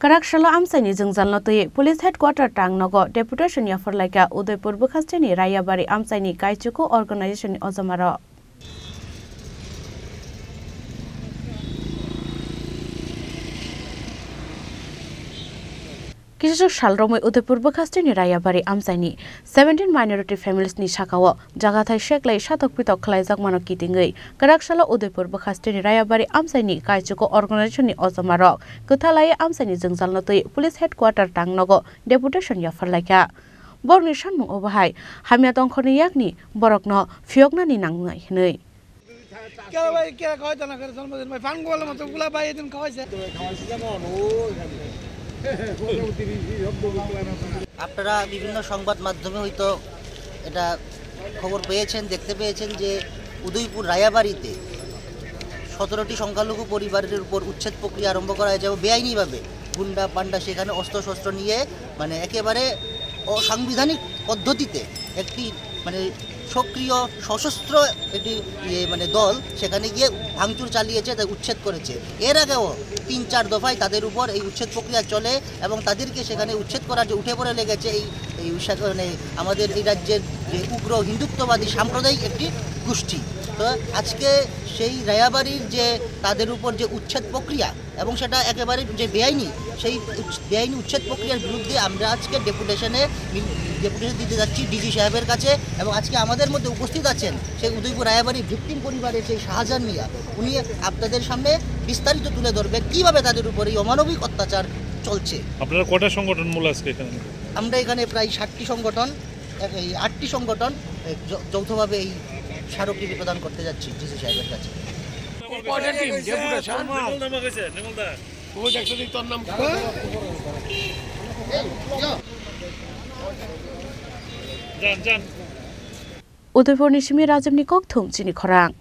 Karakshalo amsaini jengjalno tui police headquarter tangnogo deputation ya forlaika Udaipur bukhasteni Rayabari amsaini kaichuko organization ozamaro Kisuk shalromoi Udaipur bukhasteni Rayabari amsaini 17 minority families ni shakawo jagathai sheklai shatok pitok khlaijak mano kitingei Karakshalo Udaipur bukhasteni Rayabari amsaini kaichuko organization ni ozamaro kuthalai amsaini jengjalno tui police headquarter tangnogo deputation ya forlaika borni sanmung obahai hamya tongkhoni yakni borokno fiokna ni nangnai hinei আপনারা বিভিন্ন সংবাদ মাধ্যমে হয়তো এটা খবর পেয়েছেন দেখতে পেয়েছেন যে উদয়পুর রায়াবাড়িতে 17টি সংখ্যালঘু পরিবারের উপর উচ্ছেদ প্রক্রিয়া আরম্ভ করা হয়েছে এবং বেআইনিভাবে গুন্ডা পান্ডা সেখানে অস্ত্রশস্ত্র নিয়ে মানে একেবারে অসাংবিধানিক পদ্ধতিতে একটি মানে সক্রিয় সশস্ত্র একটি মানে দল সেখানে গিয়ে ভাঙচুর চালিয়েছে তাই উচ্ছেদ করেছে এর আগেও 3-4 দফায় তাদের উপর এই উচ্ছেদ প্রক্রিয়া চলে এবং তাদেরকে সেখানে উচ্ছেদ করার যে উঠে পড়ে লেগেছে এই মানে আমাদের এই রাজ্যের যে উগ্র হিন্দুত্ববাদী সাম্প্রদায়িক একটি গোষ্ঠী তো আজকে সেই রায়াবাড়ির যে তাদের উপর যে উচ্ছেদ প্রক্রিয়া এবং সেটা একেবারে যে বেআইনি সেই বেআইনি উচ্ছেদ প্রক্রিয়ার বিরুদ্ধে আমরা আজকে ডেপুটেশন দিতে যাচ্ছি ডিজি সাহেবের কাছে এবং আজকে আমাদের মধ্যে উপস্থিত আছেন সেই উদয়পুর রায়াবাড়ির ভিকটিম পরিবারের সেই শাহজাহান মিয়া উনি আপনাদের সামনে বিস্তারিত তুলে ধরবেন কীভাবে তাদের উপর এই অমানবিক অত্যাচার চলছে। আপনারা কয়টা সংগঠন মূল আজকে এখানে? আমরা এখানে প্রায় 60টি সংগঠন 8টি সংগঠন যৌথভাবে এই স্মারকলিপি প্রদান করতে যাচ্ছি ডিসি সাহেবের কাছে। Udaipur Nishimi Rajam Nikok Thum Chini Khorang